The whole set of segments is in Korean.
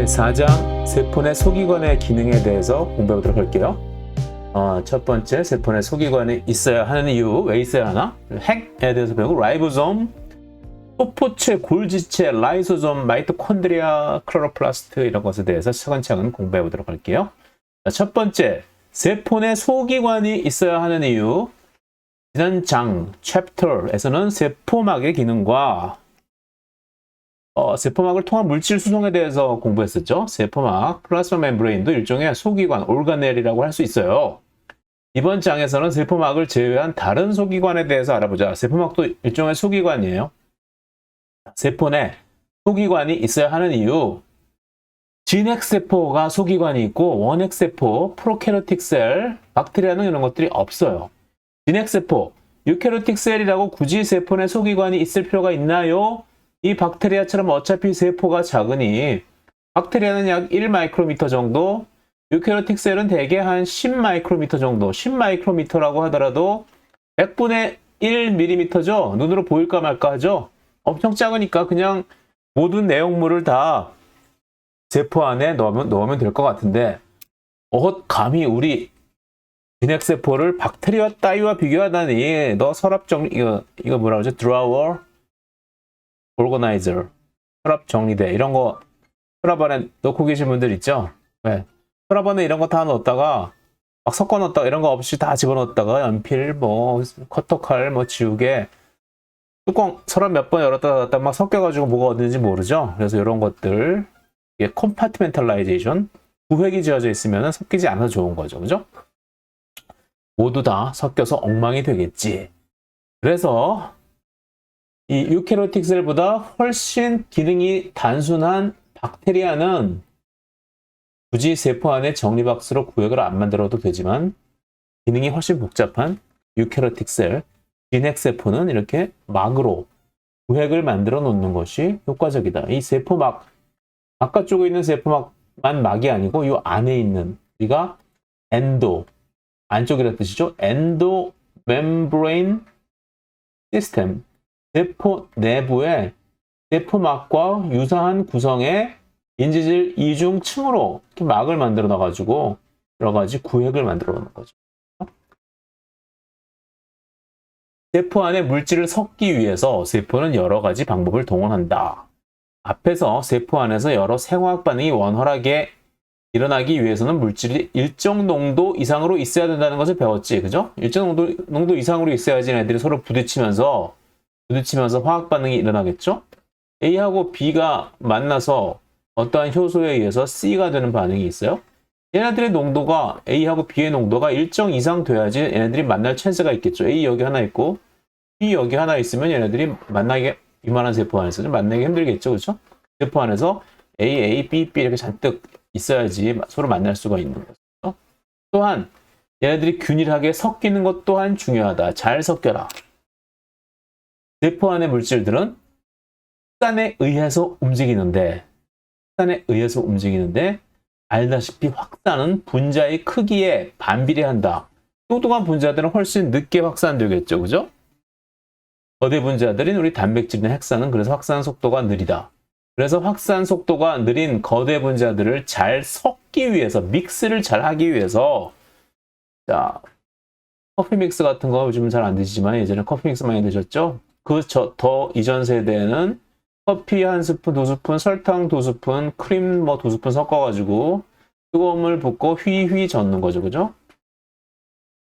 제4장 세포 내 소기관의 기능에 대해서 공부해보도록 할게요. 첫 번째, 세포 내 소기관이 있어야 하는 이유, 왜 있어야 하나? 핵에 대해서 배우고, 라이보솜, 소포체, 골지체, 라이소솜, 마이토콘드리아, 클로로플라스트 이런 것에 대해서 차근차근 공부해보도록 할게요. 첫 번째, 세포 내 소기관이 있어야 하는 이유. 지난 장, 챕터에서는 세포막의 기능과 세포막을 통한 물질 수송에 대해서 공부했었죠. 세포막, 플라스마 멤브레인도 일종의 소기관, 올가넬이라고 할 수 있어요. 이번 장에서는 세포막을 제외한 다른 소기관에 대해서 알아보자. 세포막도 일종의 소기관이에요. 세포 내 소기관이 있어야 하는 이유. 진핵세포가 소기관이 있고 원핵세포, 프로캐리오틱 셀, 박테리아는 이런 것들이 없어요. 진핵세포, 유캐리오틱 셀이라고 굳이 세포 내 소기관이 있을 필요가 있나요? 이 박테리아처럼 어차피 세포가 작으니 박테리아는 약 1마이크로미터 정도, 유캐리오틱 셀은 대개 한 10마이크로미터 정도, 10마이크로미터라고 하더라도 100분의 1mm죠? 눈으로 보일까 말까 하죠? 엄청 작으니까 그냥 모든 내용물을 다 세포 안에 넣으면 될 것 같은데 감히 우리 진핵세포를 박테리아 따위와 비교하다니 너 서랍정리 이거 뭐라 그러죠? 드라워, 오르거나이저, 서랍 정리대 이런 거 서랍 안에 넣고 계신 분들 있죠? 네. 서랍 안에 이런 거 다 넣었다가 막 섞어 넣었다가 이런 거 없이 다 집어넣었다가 연필, 뭐 커터칼, 뭐 지우개 뚜껑 서랍 몇 번 열었다 닫았다 막 섞여가지고 뭐가 어딘지 모르죠? 그래서 이런 것들 이게 컴파트멘탈라이제이션, 구획이 지어져 있으면 섞이지 않아서 좋은 거죠. 그죠? 모두 다 섞여서 엉망이 되겠지. 그래서 이 유캐리오틱 셀보다 훨씬 기능이 단순한 박테리아는 굳이 세포 안에 정리박스로 구획을 안 만들어도 되지만 기능이 훨씬 복잡한 유캐리오틱 셀, 진핵세포는 이렇게 막으로 구획을 만들어 놓는 것이 효과적이다. 이 세포막, 바깥쪽에 있는 세포막만 막이 아니고 이 안에 있는 우리가 엔도, 안쪽이라는 뜻이죠. 엔도 멤브레인 시스템, 세포 내부에 세포막과 유사한 구성의 인지질 이중층으로 이렇게 막을 만들어 놔가지고 여러 가지 구획을 만들어 놓는 거죠. 세포 안에 물질을 섞기 위해서 세포는 여러 가지 방법을 동원한다. 앞에서 세포 안에서 여러 생화학 반응이 원활하게 일어나기 위해서는 물질이 일정 농도 이상으로 있어야 된다는 것을 배웠지. 그죠? 일정 농도 이상으로 있어야지 애들이 서로 부딪히면서 화학 반응이 일어나겠죠? A하고 B가 만나서 어떠한 효소에 의해서 C가 되는 반응이 있어요. 얘네들의 농도가 A하고 B의 농도가 일정 이상 돼야지 얘네들이 만날 찬스가 있겠죠. A 여기 하나 있고 B 여기 하나 있으면 얘네들이 만나게 이만한 세포 안에서 좀 만나기 힘들겠죠. 그렇죠? 세포 안에서 A, B 이렇게 잔뜩 있어야지 서로 만날 수가 있는 거죠. 또한 얘네들이 균일하게 섞이는 것 또한 중요하다. 잘 섞여라. 세포 안의 물질들은 확산에 의해서 움직이는데 알다시피 확산은 분자의 크기에 반비례한다. 뚱뚱한 분자들은 훨씬 늦게 확산되겠죠. 그죠? 거대 분자들인 우리 단백질이나 핵산은 그래서 확산 속도가 느리다. 그래서 확산 속도가 느린 거대 분자들을 잘 섞기 위해서, 믹스를 잘 하기 위해서, 자, 커피 믹스 같은 거 요즘은 잘 안 드시지만 예전에 커피 믹스 많이 드셨죠? 더 이전 세대에는 커피 한 스푼, 두 스푼, 설탕 두 스푼, 크림 뭐 두 스푼 섞어가지고 뜨거운 물 붓고 휘휘 젓는 거죠. 그죠?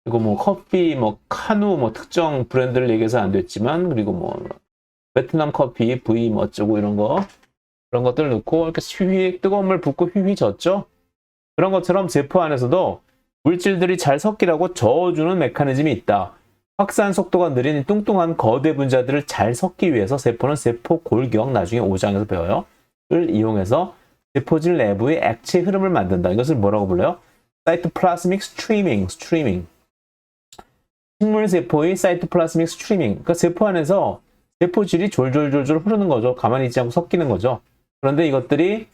그리고 뭐 커피, 뭐 카누, 뭐 특정 브랜드를 얘기해서 안 됐지만, 그리고 뭐 베트남 커피, V 뭐 어쩌고 그런 것들 넣고 이렇게 휘휘 뜨거운 물 붓고 휘휘 젓죠. 그런 것처럼 세포 안에서도 물질들이 잘 섞이라고 저어주는 메커니즘이 있다. 확산 속도가 느린 뚱뚱한 거대 분자들을 잘 섞기 위해서 세포는 세포 골격, 나중에 5장에서 배워요. 을 이용해서 세포질 내부의 액체 흐름을 만든다. 이것을 뭐라고 불러요? 사이토플라스믹 스트리밍. 식물 세포의 사이토플라스믹 스트리밍. 그러니까 세포 안에서 세포질이 졸졸 흐르는 거죠. 가만히 있지 않고 섞이는 거죠. 그런데 이것들이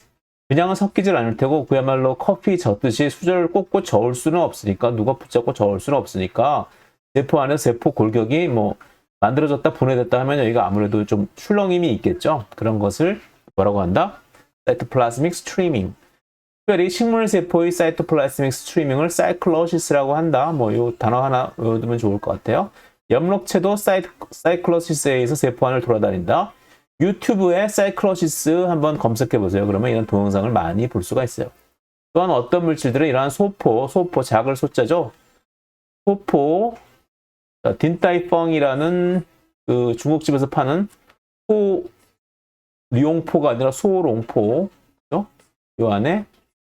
그냥은 섞이질 않을 테고 그야말로 커피 젓듯이 수저를 꽂고 저을 수는 없으니까, 누가 붙잡고 저을 수는 없으니까 세포 안에 세포 골격이 뭐 만들어졌다 분해됐다 하면 여기가 아무래도 좀 출렁임이 있겠죠. 그런 것을 뭐라고 한다? 사이토플라스믹 스트리밍. 특별히 식물세포의 사이토플라스믹 스트리밍을 사이클로시스라고 한다. 뭐 이 단어 하나 외워두면 좋을 것 같아요. 엽록체도 사이클로시스에 의해서 세포 안을 돌아다닌다. 유튜브에 사이클로시스 한번 검색해 보세요. 그러면 이런 동영상을 많이 볼 수가 있어요. 또한 어떤 물질들은 이러한 소포 작을 소자죠. 소포, 딘따이펑이라는 그 중국집에서 파는 리옹포가 아니라 소롱포, 그죠? 요 안에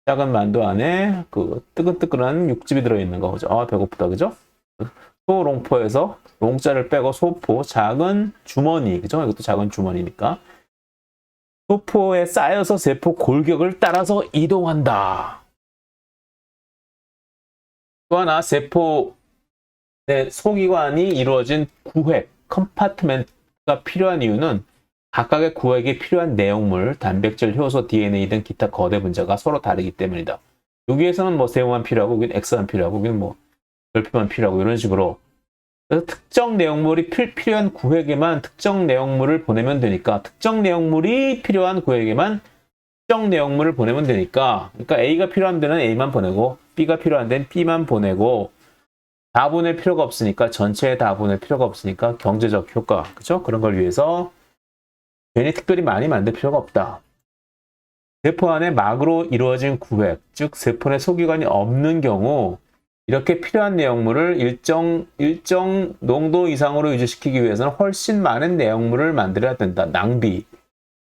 작은 만두 안에 그 뜨끈뜨끈한 육즙이 들어있는 거, 그죠? 아, 배고프다, 그죠? 소롱포에서 롱자를 빼고 소포, 작은 주머니, 그죠? 이것도 작은 주머니니까. 소포에 쌓여서 세포 골격을 따라서 이동한다. 또 하나, 세포 내 소기관이 이루어진 구획, 컴파트멘트가 필요한 이유는 각각의 구획에 필요한 내용물, 단백질, 효소, DNA 등 기타 거대 분자가 서로 다르기 때문이다. 여기에서는 뭐 세모만 필요하고, 여기는 X만 필요하고, 여기는 뭐 결핍만 필요하고, 이런 식으로. 그래서 특정 내용물이 필요한 구획에만 특정 내용물을 보내면 되니까, 특정 내용물이 필요한 구획에만 특정 내용물을 보내면 되니까, 그러니까 A가 필요한 데는 A만 보내고, B가 필요한 데는 B만 보내고, 다 보낼 필요가 없으니까, 전체에 다 보낼 필요가 없으니까 경제적 효과, 그죠? 그런 걸 위해서 괜히 특별히 많이 만들 필요가 없다. 세포 안에 막으로 이루어진 구획, 즉 세포 내 소기관이 없는 경우 이렇게 필요한 내용물을 일정 농도 이상으로 유지시키기 위해서는 훨씬 많은 내용물을 만들어야 된다. 낭비.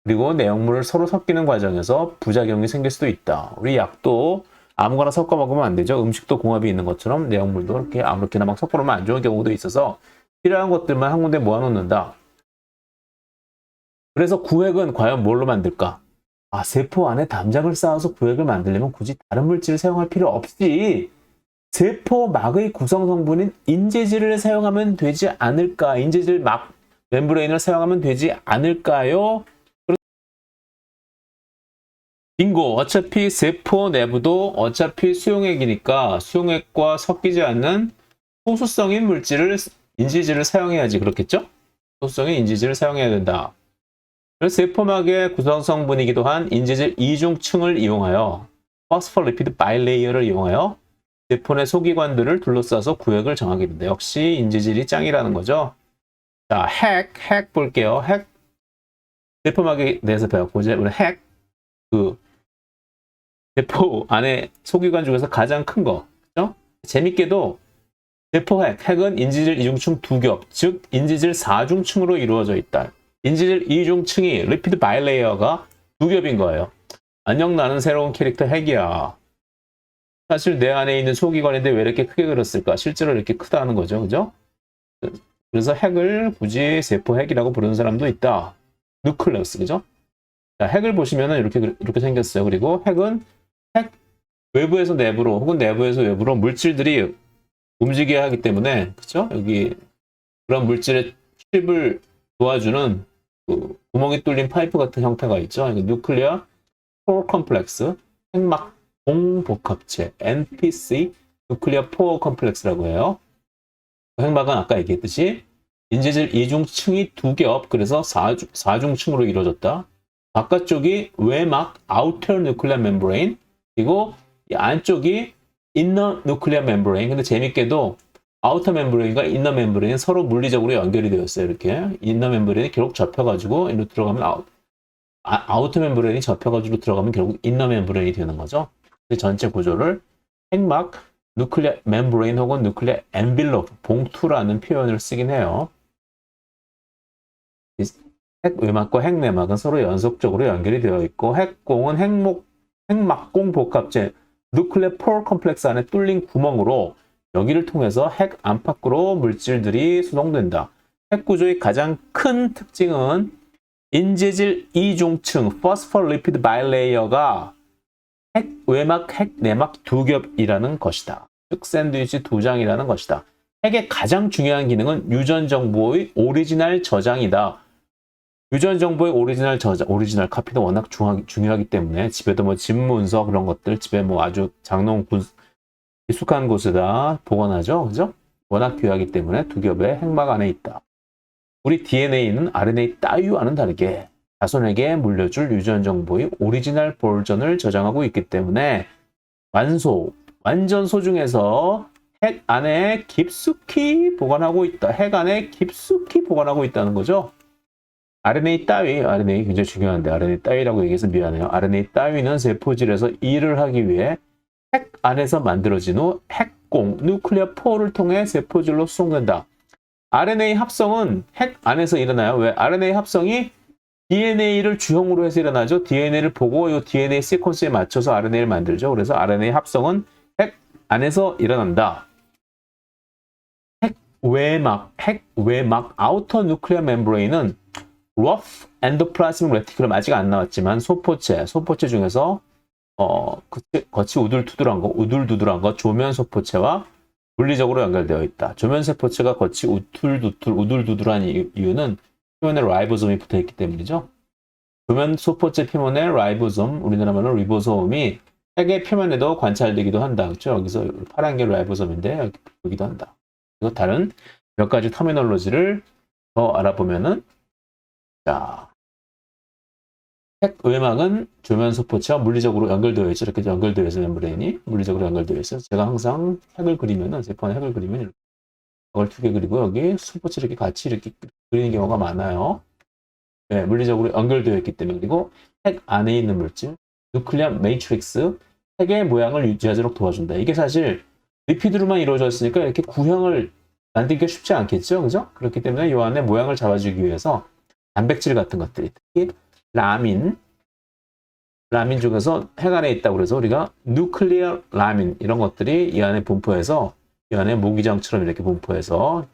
그리고 내용물을 서로 섞이는 과정에서 부작용이 생길 수도 있다. 우리 약도 아무거나 섞어 먹으면 안 되죠. 음식도 궁합이 있는 것처럼 내용물도 이렇게 아무렇게나 막 섞어 놓으면 안 좋은 경우도 있어서 필요한 것들만 한 군데 모아놓는다. 그래서 구획은 과연 뭘로 만들까? 아, 세포 안에 담장을 쌓아서 구획을 만들려면 굳이 다른 물질을 사용할 필요 없이 세포 막의 구성 성분인 인재질을 사용하면 되지 않을까? 인재질 막 멤브레인을 사용하면 되지 않을까요? 빙고. 어차피 세포 내부도 어차피 수용액이니까 수용액과 섞이지 않는 소수성인 물질을 인지질을 사용해야지. 그렇겠죠? 소수성인 인지질을 사용해야 된다. 그래서 세포막의 구성성분이기도 한 인지질 이중층을 이용하여 포스포리피드 바이레이어를 이용하여 세포 내 소기관들을 둘러싸서 구획을 정하게 된다. 역시 인지질이 짱이라는 거죠. 자, 핵 볼게요. 핵 세포막에 대해서 배웠고 이제 우리 핵 세포 안에 소기관 중에서 가장 큰 거, 그죠? 재밌게도 세포 핵은 인지질 이중층 2겹, 즉 인지질 4중층으로 이루어져 있다. 인지질 이중층이 리피드 바이레이어가 2겹인 거예요. 안녕, 나는 새로운 캐릭터 핵이야. 사실 내 안에 있는 소기관인데 왜 이렇게 크게 그렸을까? 실제로 이렇게 크다는 거죠, 그죠? 그래서 핵을 굳이 세포 핵이라고 부르는 사람도 있다. 누클레우스, 그죠? 자, 핵을 보시면은 이렇게 생겼어요. 그리고 핵은 핵 외부에서 내부로 혹은 내부에서 외부로 물질들이 움직여야 하기 때문에, 그죠? 여기 그런 물질의 출입을 도와주는 그 구멍이 뚫린 파이프 같은 형태가 있죠. 뉴클리어 포어 컴플렉스, 핵막 공복합체, NPC, 뉴클리어 포어 컴플렉스라고 해요. 핵막은 아까 얘기했듯이 인재질 이중층이 2겹, 그래서 4중층으로 이루어졌다. 바깥쪽이 외막, outer nuclear membrane, 그리고 이 안쪽이 inner nuclear membrane. 근데 재밌게도 outer membrane과 inner membrane은 서로 물리적으로 연결이 되어 있어요. 이렇게 inner membrane이 결국 접혀가지고 이로 들어가면 outer membrane이 접혀가지고 들어가면 결국 inner membrane이 되는 거죠. 전체 구조를 핵막, nuclear membrane 혹은 nuclear envelope, 봉투라는 표현을 쓰긴 해요. 핵 외막과 핵 내막은 서로 연속적으로 연결이 되어 있고, 핵공은 핵막공 복합체 누클레어 포어 컴플렉스 안에 뚫린 구멍으로 여기를 통해서 핵 안팎으로 물질들이 수송된다. 핵 구조의 가장 큰 특징은 인재질 이중층 포스포리피드 바이레이어가 핵 외막, 핵 내막 2겹이라는 것이다. 즉 샌드위치 2장이라는 것이다. 핵의 가장 중요한 기능은 유전 정보의 오리지널 저장이다. 유전 정보의 오리지널 저장, 오리지널 카피도 워낙 중요하기 때문에 집에도 뭐 집 문서 그런 것들 집에 뭐 아주 장롱 익숙한 곳에다 보관하죠, 그죠? 워낙 귀하기 때문에 2겹의 핵막 안에 있다. 우리 DNA는 RNA 따위와는 다르게 자손에게 물려줄 유전 정보의 오리지널 버전을 저장하고 있기 때문에 완전 소중해서 핵 안에 깊숙이 보관하고 있다. 핵 안에 깊숙이 보관하고 있다는 거죠. RNA 굉장히 중요한데 RNA 따위라고 얘기해서 미안해요. RNA 따위는 세포질에서 일을 하기 위해 핵 안에서 만들어진 후 핵공, 누클레어 포를 통해 세포질로 수송된다. RNA 합성은 핵 안에서 일어나요. 왜? RNA 합성이 DNA를 주형으로 해서 일어나죠. DNA를 보고 이 DNA 시퀀스에 맞춰서 RNA를 만들죠. 그래서 RNA 합성은 핵 안에서 일어난다. 핵 외막 아우터 누클레어 멤브레인은 rough endoplasmic reticulum 아직 안 나왔지만 소포체 중에서 겉이 우둘두둘한 거 조면 소포체와 물리적으로 연결되어 있다. 조면 소포체가 겉이 우둘두둘한 이유는 표면에 라이보솜이 붙어 있기 때문이죠. 조면 소포체 표면에 라이보솜, 우리나라 말로 리보솜이 핵의 표면에도 관찰되기도 한다. 그렇죠? 여기서 파란 게 라이보솜인데 여기 보기도 한다. 그리고 다른 몇 가지 터미널로지를 더 알아보면은 자, 핵 외막은 조면 소포체와 물리적으로 연결되어 있죠. 이렇게 연결되어 있어요. 멤브레인이 물리적으로 연결되어 있어요. 제가 항상 핵을 그리면은 세포 안에 핵을 그리면 이렇게 이걸 2개 그리고 여기 소포체 이렇게 같이 이렇게 그리는 경우가 많아요. 네, 물리적으로 연결되어 있기 때문에. 그리고 핵 안에 있는 물질 누클리어 매트릭스 핵의 모양을 유지하도록 도와준다. 이게 사실 리피드로만 이루어져 있으니까 이렇게 구형을 만들기가 쉽지 않겠죠. 그죠? 그렇기 때문에 이 안에 모양을 잡아주기 위해서 단백질 같은 것들이 특히 라민 중에서 핵 안에 있다고 그래서 우리가 누클리어 라민 이런 것들이 이 안에 분포해서 이 안에 모기장처럼 이렇게 분포해서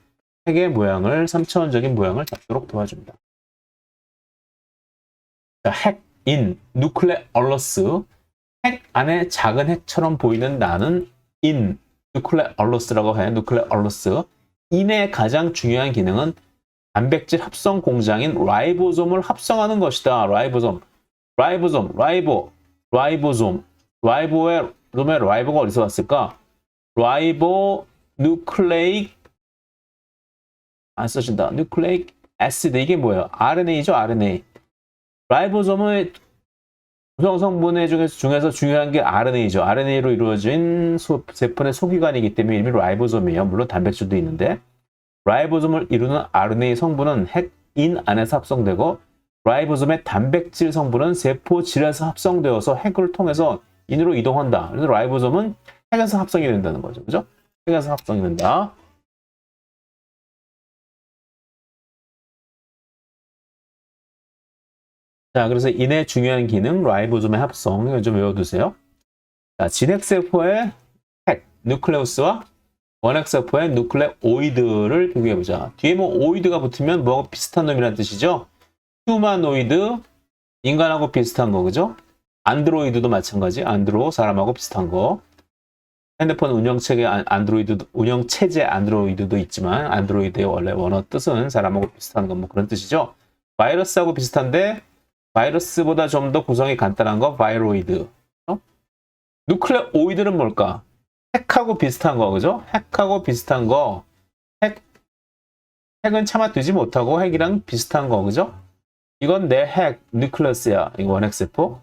핵의 모양을 3차원적인 모양을 잡도록 도와줍니다. 자, 핵인 누클레얼러스 핵 안에 작은 핵처럼 보이는 나는 인 누클레얼러스라고 해요. 누클레얼러스 인의 가장 중요한 기능은 단백질 합성 공장인 라이보솜을 합성하는 것이다. 라이보솜. 라이보의 라이보가 어디서 왔을까? 라이보 누클레익 안 써진다. 누클레익 애시드 이게 뭐예요? RNA죠, RNA. 라이보솜의 구성 성분의 중에서 중요한 게 RNA죠. RNA로 이루어진 세포의 소기관이기 때문에 이름이 라이보솜이에요. 물론 단백질도 있는데 라이보솜을 이루는 RNA 성분은 핵인 안에서 합성되고 라이보솜의 단백질 성분은 세포질에서 합성되어서 핵을 통해서 인으로 이동한다. 그래서 라이보솜은 핵에서 합성이 된다는 거죠. 그죠? 핵에서 합성이 된다. 자, 그래서 인의 중요한 기능 라이보솜의 합성 이거 좀 외워두세요. 자, 진핵세포의 핵, 누클레우스와 원핵세포의 누클레오이드를 비교해보자. 뒤에 뭐 오이드가 붙으면 뭐하고 비슷한 놈이라는 뜻이죠. 휴마노이드, 인간하고 비슷한 거, 그죠? 안드로이드도 마찬가지. 사람하고 비슷한 거. 핸드폰 운영체계 운영체제 안드로이드도 있지만 안드로이드의 원래 원어 뜻은 사람하고 비슷한 건 뭐 그런 뜻이죠. 바이러스하고 비슷한데 바이러스보다 좀 더 구성이 간단한 거 바이로이드. 누클레오이드는 뭘까? 핵하고 비슷한 거, 그죠? 핵하고 비슷한 거. 핵은 차마 되지 못하고 핵이랑 비슷한 거, 그죠? 이건 내 핵, 뉴클레스야. 이거 원핵세포.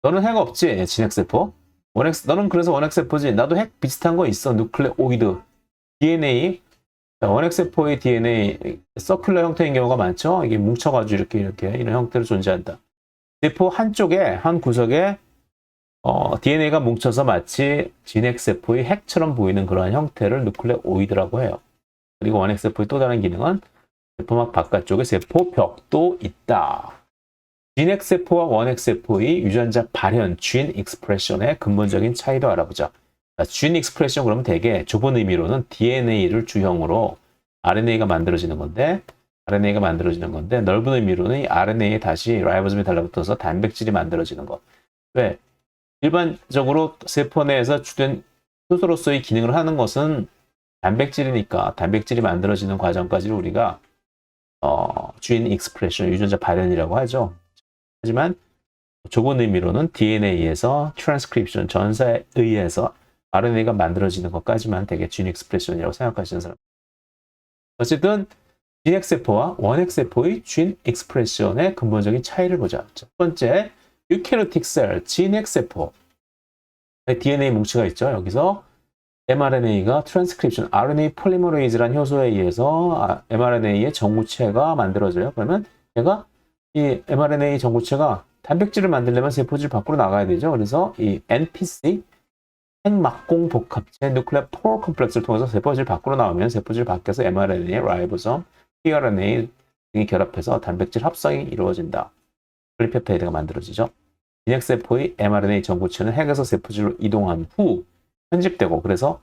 너는 핵 없지, 진핵세포. 너는 그래서 원핵세포지. 나도 핵 비슷한 거 있어, 누클레오이드. DNA. 원핵세포의 DNA, 서큘러 형태인 경우가 많죠? 이게 뭉쳐가지고 이렇게 이런 형태로 존재한다. 세포 한쪽에, 한 구석에 DNA가 뭉쳐서 마치 진핵세포의 핵처럼 보이는 그러한 형태를 누클레오이드라고 해요. 그리고 원핵세포의 또 다른 기능은 세포막 바깥쪽에 세포벽도 있다. 진핵세포와 원핵세포의 유전자 발현, 진 익스프레션의 근본적인 차이도 알아보자. 진 익스프레션 그러면 되게 좁은 의미로는 DNA를 주형으로 RNA가 만들어지는 건데 넓은 의미로는 이 RNA에 다시 라이보솜이 달라붙어서 단백질이 만들어지는 것. 왜? 일반적으로 세포 내에서 주된 효소로서의 기능을 하는 것은 단백질이니까 단백질이 만들어지는 과정까지를 우리가 진 익스프레션, 유전자 발현이라고 하죠. 하지만 좁은 의미로는 DNA에서 트랜스크립션, 전사에 의해서 RNA가 만들어지는 것까지만 되게 진 익스프레션이라고 생각하시는 사람. 어쨌든 진핵세포와 원핵세포의 진 익스프레션의 근본적인 차이를 보자. 첫 번째, 유캐리오틱 셀, 진핵세포. DNA 뭉치가 있죠. 여기서 mRNA가 트랜스크립션, RNA 폴리머레이즈라는 효소에 의해서 mRNA의 전구체가 만들어져요. 그러면 얘가 이 mRNA 전구체가 단백질을 만들려면 세포질 밖으로 나가야 되죠. 그래서 이 NPC, 핵막공 복합체 누클레 포 컴플렉스를 통해서 세포질 밖으로 나오면 세포질 밖에서 mRNA, 라이보솜, tRNA 등이 결합해서 단백질 합성이 이루어진다. 폴리펩타이드가 만들어지죠. 진핵세포의 mRNA 전구체는 핵에서 세포질로 이동한 후 편집되고 그래서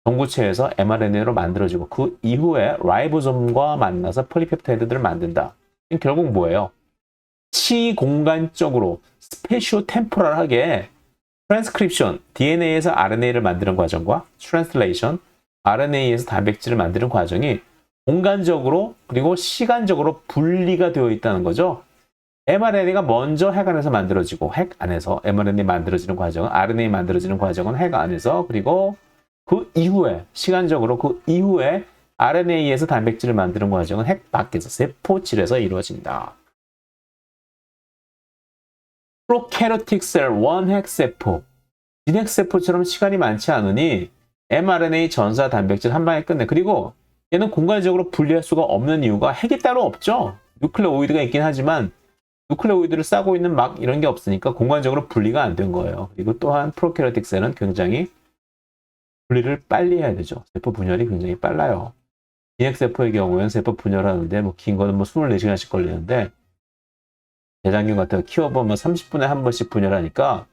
전구체에서 mRNA로 만들어지고 그 이후에 라이보솜과 만나서 폴리펩타이드들을 만든다. 결국 뭐예요? 치공간적으로 스페시오 템포럴하게 트랜스크립션, DNA에서 RNA를 만드는 과정과 트랜슬레이션, RNA에서 단백질을 만드는 과정이 공간적으로 그리고 시간적으로 분리가 되어 있다는 거죠. mRNA가 먼저 핵 안에서 만들어지고 핵 안에서 mRNA 만들어지는 과정은 RNA 만들어지는 과정은 핵 안에서 그리고 그 이후에 시간적으로 그 이후에 RNA에서 단백질을 만드는 과정은 핵 밖에서 세포질에서 이루어진다. 프로캐리오틱 셀 원핵세포, 진핵세포처럼 시간이 많지 않으니 mRNA 전사 단백질 한 방에 끝내. 그리고 얘는 공간적으로 분리할 수가 없는 이유가 핵이 따로 없죠. 누클레오이드가 있긴 하지만 누클레오이드를 싸고 있는 막 이런 게 없으니까 공간적으로 분리가 안 된 거예요. 그리고 또한 프로캐리오틱 셀은 굉장히 분리를 빨리 해야 되죠. 세포 분열이 굉장히 빨라요. 진핵세포의 경우에는 세포 분열하는데 뭐 긴 거는 뭐 24시간씩 걸리는데 대장균 같은 거 키워보면 30분에 한 번씩 분열하니까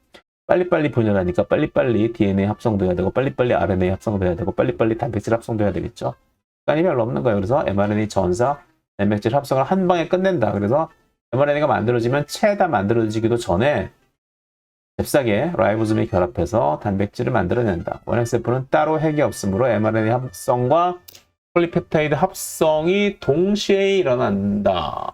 빨리빨리 분열하니까 빨리빨리 DNA 합성돼야 되고 빨리빨리 RNA 합성돼야 되고 빨리빨리 단백질 합성돼야 되겠죠. 시간이 별로 없는 거예요. 그래서 mRNA 전사, 단백질 합성을 한 방에 끝낸다. 그래서 mRNA가 만들어지면 채에다 만들어지기도 전에 잽싸게 라이보솜이 결합해서 단백질을 만들어낸다. 원핵세포는 따로 핵이 없으므로 mRNA 합성과 폴리펩타이드 합성이 동시에 일어난다.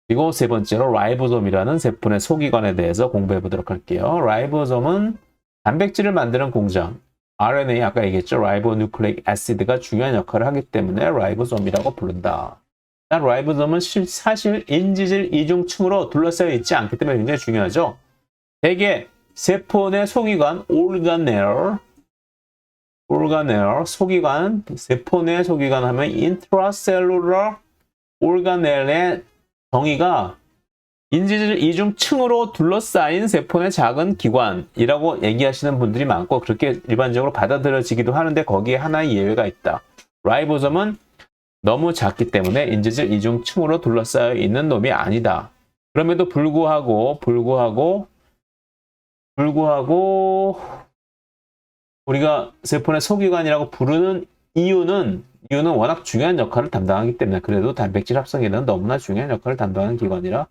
그리고 세 번째로 라이보솜이라는 세포 내 소기관에 대해서 공부해 보도록 할게요. 라이보솜은 단백질을 만드는 공장, RNA 아까 얘기했죠. 라이보뉴클레익 애시드가 중요한 역할을 하기 때문에 라이보솜이라고 부른다. 라이보솜은 사실 인지질 이중층으로 둘러싸여 있지 않기 때문에 굉장히 중요하죠. 대개 세포 내 소기관, 오르가넬, 소기관, 세포 내 소기관 하면 인트라셀룰러 오르가넬의 정의가 인지질 이중층으로 둘러싸인 세포 내 작은 기관이라고 얘기하시는 분들이 많고 그렇게 일반적으로 받아들여지기도 하는데 거기에 하나의 예외가 있다. 라이보솜은 너무 작기 때문에 인지질 이중층으로 둘러싸여 있는 놈이 아니다. 그럼에도 불구하고 우리가 세포 내 소기관이라고 부르는 이유는 워낙 중요한 역할을 담당하기 때문에 그래도 단백질 합성에는 너무나 중요한 역할을 담당하는 기관이라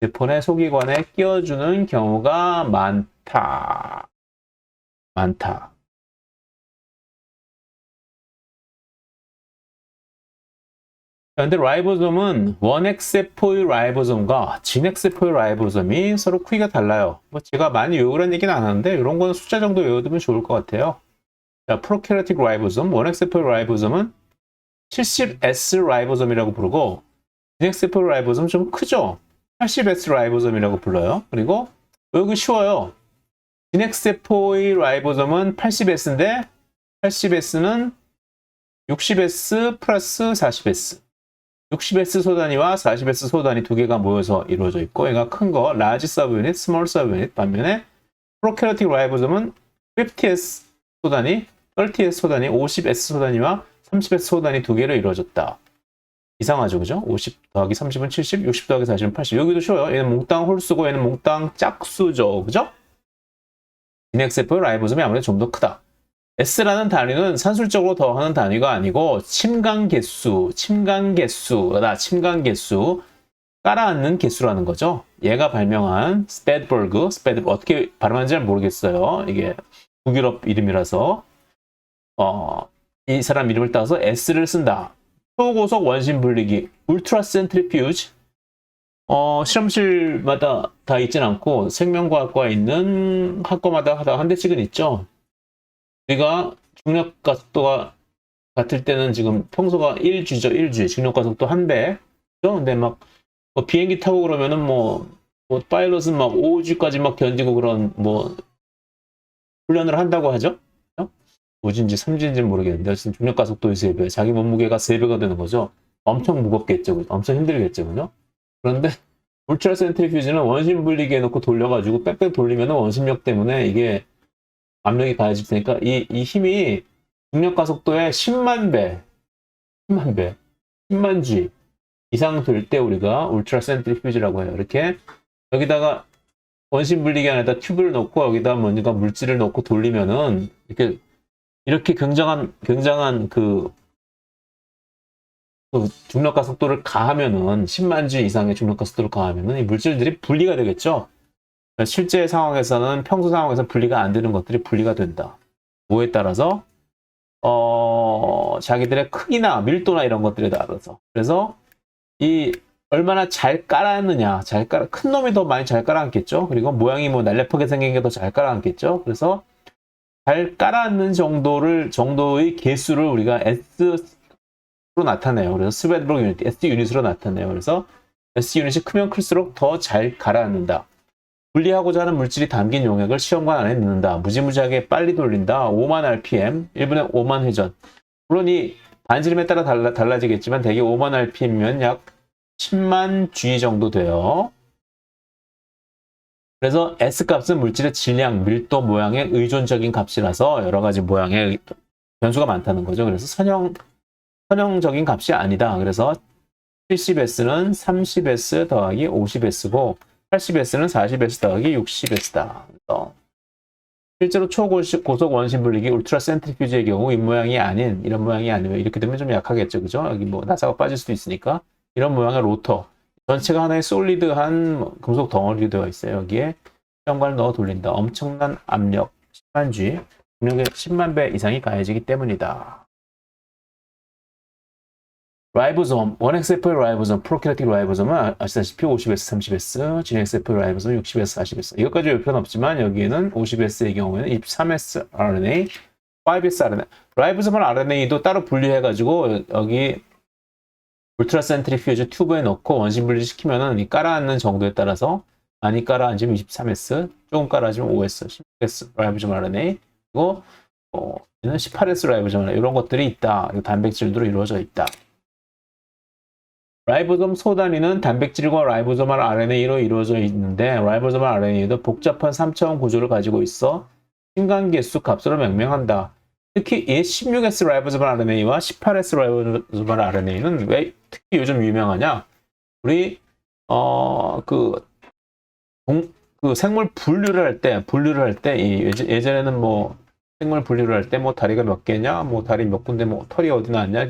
세포 내 소기관에 끼워주는 경우가 많다. 그런데 라이보솜은 원핵세포의 라이보솜과 진핵세포의 라이보솜이 서로 크기가 달라요. 뭐 제가 많이 외우라는 얘기는 안 하는데 이런 거는 숫자 정도 외워두면 좋을 것 같아요. 자, 프로캐리오틱 라이보솜, 원핵세포의 라이보솜은 70S 라이보솜이라고 부르고 진핵세포 라이보솜 좀 크죠? 80S 라이보솜이라고 불러요. 그리고 외우기 쉬워요. 진핵세포의 라이보솜은 80S인데 80S는 60S 플러스 40S 60S 소단위와 40S 소단위 두 개가 모여서 이루어져 있고 얘가 큰 거 라지 서브유닛, 스몰 서브유닛 반면에 프로캐리오틱 라이보솜은 50S 소단위, 30S 소단위, 50S 소단위와 30S 소단위 두 개로 이루어졌다. 이상하죠, 그죠? 50 더하기 30은 70, 60 더하기 40은 80. 여기도 쉬워요. 얘는 몽땅 홀수고 얘는 몽땅 짝수죠, 그죠? 진핵세포의 라이보솜이 아무래도 좀 더 크다. S라는 단위는 산술적으로 더하는 단위가 아니고 침강 개수, 깔아앉는 개수라는 거죠. 얘가 발명한 스페드버그 어떻게 발음하는지 잘 모르겠어요. 이게 북유럽 이름이라서 이 사람 이름을 따서 S를 쓴다. 초고속 원심 분리기, 울트라 센트리퓨즈. 실험실마다 다 있진 않고 생명과학과에 있는 학과마다 한 대씩은 있죠. 우리가 중력 각도가 같을 때는 지금 평소가 1G죠, 1G. 중력가 속도 1배. 그죠? 근데 막, 비행기 타고 그러면은 파일럿은 막 5G까지 막 견디고 그런, 훈련을 한다고 하죠? 5G인지 3G인지 모르겠는데, 어쨌든 중력가 속도의 3배. 자기 몸무게가 3배가 되는 거죠. 엄청 무겁겠죠. 그죠? 엄청 힘들겠죠. 그죠? 그런데, 울트라 센트리퓨즈는 원심 분리기 해놓고 돌려가지고 빽빽 돌리면 원심력 때문에 이게 압력이 가해질 테니까 이 힘이 중력가 속도의 10만 배, 10만 배, 10만 G 이상 될 때 우리가 울트라 센트리퓨즈라고 해요. 이렇게 여기다가 원심 분리기 안에다 튜브를 넣고 여기다 뭔가 물질을 넣고 돌리면은 이렇게 굉장한 그 중력가 속도를 가하면은 10만 G 이상의 중력가 속도를 가하면은 이 물질들이 분리가 되겠죠. 실제 상황에서는 평소 상황에서 분리가 안 되는 것들이 분리가 된다. 뭐에 따라서 자기들의 크기나 밀도나 이런 것들에 따라서. 그래서 이 얼마나 잘 깔아놨느냐, 큰 놈이 더 많이 잘 깔아놨겠죠. 그리고 모양이 날렵하게 생긴 게 더 잘 깔아놨겠죠. 그래서 잘 깔아놨는 정도의 개수를 우리가 S로 나타내요. 그래서 스웨드록 유닛, S 유닛으로 나타내요. 그래서 S 유닛이 크면 클수록 더 잘 가라앉는다. 분리하고자 하는 물질이 담긴 용액을 시험관 안에 넣는다. 무지무지하게 빨리 돌린다. 5만 RPM, 1분에 5만 회전. 물론 이 반지름에 따라 달라지겠지만 대개 5만 RPM이면 약 10만 G 정도 돼요. 그래서 S값은 물질의 질량, 밀도, 모양의 의존적인 값이라서 여러 가지 모양의 변수가 많다는 거죠. 그래서 선형적인 값이 아니다. 그래서 70S는 30S 더하기 50S고 80S는 40S 더하기 60S다. 그래서 실제로 초고속 원심 분리기 울트라 센트리퓨즈의 경우 이런 모양이 아니면 이렇게 되면 좀 약하겠죠. 그죠? 여기 나사가 빠질 수도 있으니까 이런 모양의 로터. 전체가 하나의 솔리드한 금속 덩어리로 되어 있어요. 여기에 시험관을 넣어 돌린다. 엄청난 압력, 10만 G, 중력의 10만 배 이상이 가해지기 때문이다. 라이보솜, 1xF의 라이보솜, 프로캐리틱 라이보솜은 아시다시피 50S, 30S, 진XF의 라이보솜 60S, 40S. 이것까지 볼 필요는 없지만 여기에는 50S의 경우에는 23S RNA, 5S RNA. 라이보솜을 RNA도 따로 분리해가지고 여기 울트라 센트리퓨즈 튜브에 넣고 원심 분리 시키면은 깔아앉는 정도에 따라서 많이 깔아앉으면 23S, 조금 깔아앉으면 5S, 16S 라이보솜 RNA, 그리고 18S 라이보솜 RNA 이런 것들이 있다. 단백질로 이루어져 있다. 라이보솜 소단위는 단백질과 라이보소말 RNA로 이루어져 있는데 라이보소말 RNA도 복잡한 3차원 구조를 가지고 있어 신간계수 값으로 명명한다. 특히 이 16S 라이보소말 RNA와 18S 라이보소말 RNA는 왜 특히 요즘 유명하냐? 우리 생물 분류를 할 때 예전에는 생물 분류를 할 때 다리가 몇 개냐, 다리 몇 군데 털이 어디 나왔냐,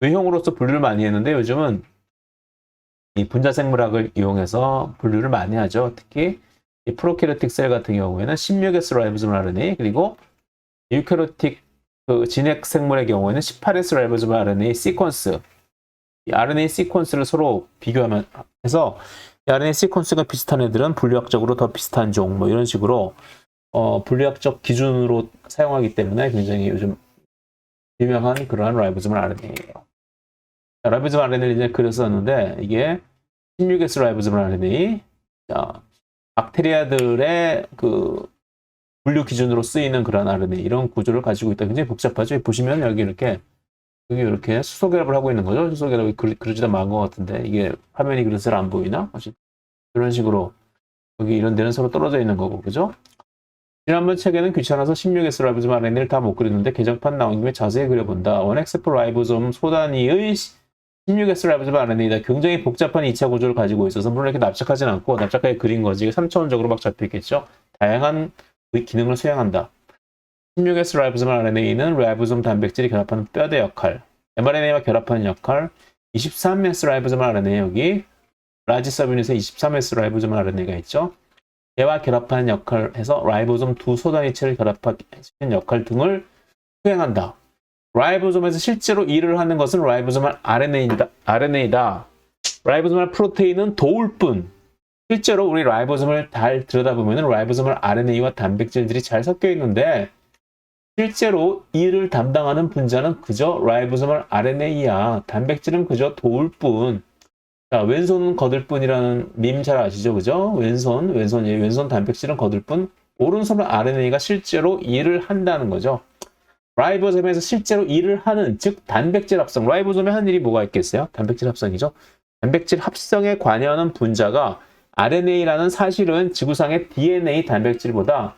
유형으로서 분류를 많이 했는데 요즘은 이 분자생물학을 이용해서 분류를 많이 하죠. 특히 이 프로캐리오틱 셀 같은 경우에는 16S 라이보솜 RNA 그리고 유캐리오틱 진핵 생물의 경우에는 18S 라이보솜 RNA 시퀀스 이 RNA 시퀀스를 서로 비교하면 해서 이 RNA 시퀀스가 비슷한 애들은 분류학적으로 더 비슷한 종 이런 식으로 분류학적 기준으로 사용하기 때문에 굉장히 요즘 유명한 그러한 라이보솜 RNA예요. 라이보솜 RNA를 이제 그렸었는데 이게 16S 라이보솜 RNA 박테리아들의 분류 기준으로 쓰이는 그런 RNA 이런 구조를 가지고 있다. 굉장히 복잡하죠. 보시면 여기 이렇게 수소결합을 하고 있는 거죠. 수소결합이 그려지다 만 것 같은데 이게 화면이 그래서 잘 안 보이나? 이런 식으로 여기 이런 데는 서로 떨어져 있는 거고 그죠? 지난번 책에는 귀찮아서 16S 라이보솜 RNA를 다 못 그렸는데 개정판 나온 김에 자세히 그려본다. 1xF 라이보솜 소단위의 16S 라이보솜 RNA이다. 굉장히 복잡한 2차 구조를 가지고 있어서 물론 이렇게 납작하진 않고 납작하게 그린 거지 3차원적으로 막 잡혀있겠죠. 다양한 기능을 수행한다. 16S 라이보솜 RNA는 라이보솜 단백질이 결합하는 뼈대 역할, mRNA와 결합하는 역할, 23S 라이보솜 RNA 여기 라지 서브유닛에 23S 라이보솜 RNA가 있죠. 얘와 결합하는 역할을 해서 라이보솜 두 소단위체를 결합시키는 역할 등을 수행한다. 라이보솜에서 실제로 일을 하는 것은 라이보솜 RNA다. 라이보솜 프로테인은 도울 뿐. 실제로 우리 라이보솜을 잘 들여다보면 라이보솜 RNA와 단백질들이 잘 섞여 있는데 실제로 이를 담당하는 분자는 그저 라이보소멀 RNA야. 단백질은 그저 도울 뿐. 자, 왼손은 거들 뿐이라는 밈 잘 아시죠? 그죠? 왼손 단백질은 거들 뿐. 오른손은 RNA가 실제로 일을 한다는 거죠. 라이보솜에서 실제로 일을 하는, 즉 단백질 합성. 라이보솜에 하는 일이 뭐가 있겠어요? 단백질 합성이죠. 단백질 합성에 관여하는 분자가 RNA라는 사실은 지구상의 DNA 단백질보다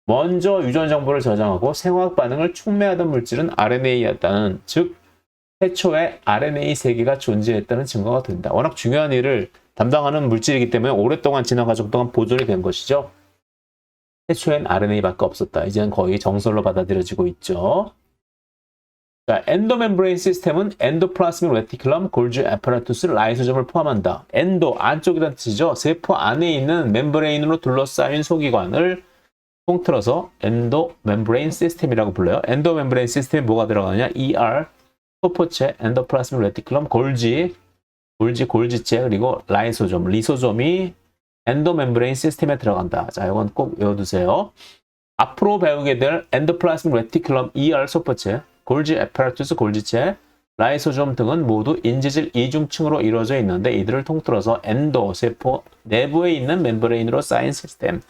먼저 유전 정보를 저장하고 생화학 반응을 촉매하던 물질은 RNA였다는, 즉 태초에 RNA 세계가 존재했다는 증거가 된다. 워낙 중요한 일을 담당하는 물질이기 때문에 오랫동안 지난 과정 동안 보존이 된 것이죠. 태초엔 RNA밖에 없었다. 이제는 거의 정설로 받아들여지고 있죠. 자, 엔도멤브레인 시스템은 엔도플라스믹 레티큘럼, 골지 애퍼라투스, 라이소점을 포함한다. 엔도, 안쪽이라는 뜻이죠. 세포 안에 있는 멤브레인으로 둘러싸인 소기관을 통틀어서 엔도멤브레인 시스템이라고 불러요. 엔도멤브레인 시스템에 뭐가 들어가느냐? ER, 소포체, 엔도플라스믹 레티큘럼, 골지체, 그리고 라이소점, 리소점이 엔도멤브레인 시스템에 들어간다. 자, 이건 꼭 외워두세요. 앞으로 배우게 될 엔도플라스믹 레티큘럼, ER 소포체, 골지 애퍼라투스 골지체, 라이소점 등은 모두 인지질 이중층으로 이루어져 있는데 이들을 통틀어서 엔도, 세포 내부에 있는 멤브레인으로 쌓인 시스템.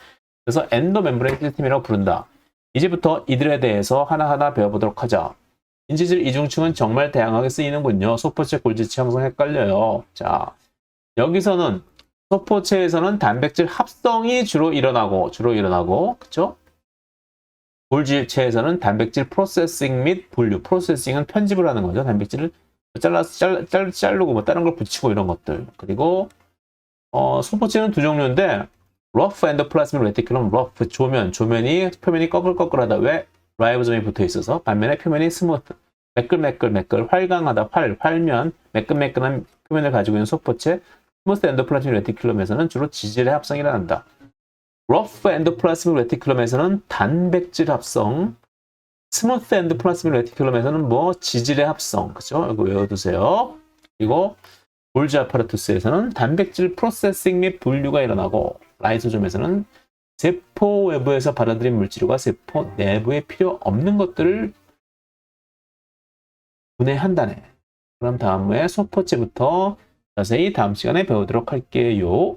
그래서 엔도멤브레인 시스템이라고 부른다. 이제부터 이들에 대해서 하나하나 배워보도록 하자. 인지질 이중층은 정말 다양하게 쓰이는군요. 소포체, 골지체 항상 헷갈려요. 자, 여기서는 소포체에서는 단백질 합성이 주로 일어나고, 그쵸? 골지체에서는 단백질 프로세싱 및 분류, 프로세싱은 편집을 하는 거죠. 단백질을 자르고 뭐 다른 걸 붙이고 이런 것들. 그리고 소포체는 두 종류인데 러프 엔도플라스믹 레티큘럼, 러프 조면이 표면이 꺼끌꺼끌하다. 왜? 라이보솜이 붙어 있어서. 반면에 표면이 스무트, 매끌, 활강하다. 활면, 매끈매끈한 표면을 가지고 있는 소포체. 스무스 엔도플라스믹 레티큘럼에서는 주로 지질의 합성이 일어난다. 러프 엔도플라스믹 레티큘럼에서는 단백질 합성, 스무스 엔도플라스믹 레티큘럼에서는 뭐 지질의 합성, 그죠? 이거 외워두세요. 그리고 골지 아파라투스에서는 단백질 프로세싱 및 분류가 일어나고, 라이소점에서는 세포 외부에서 받아들인 물질과 세포 내부에 필요 없는 것들을 분해한다네. 그럼 다음에 소포체부터 자세히 다음 시간에 배우도록 할게요.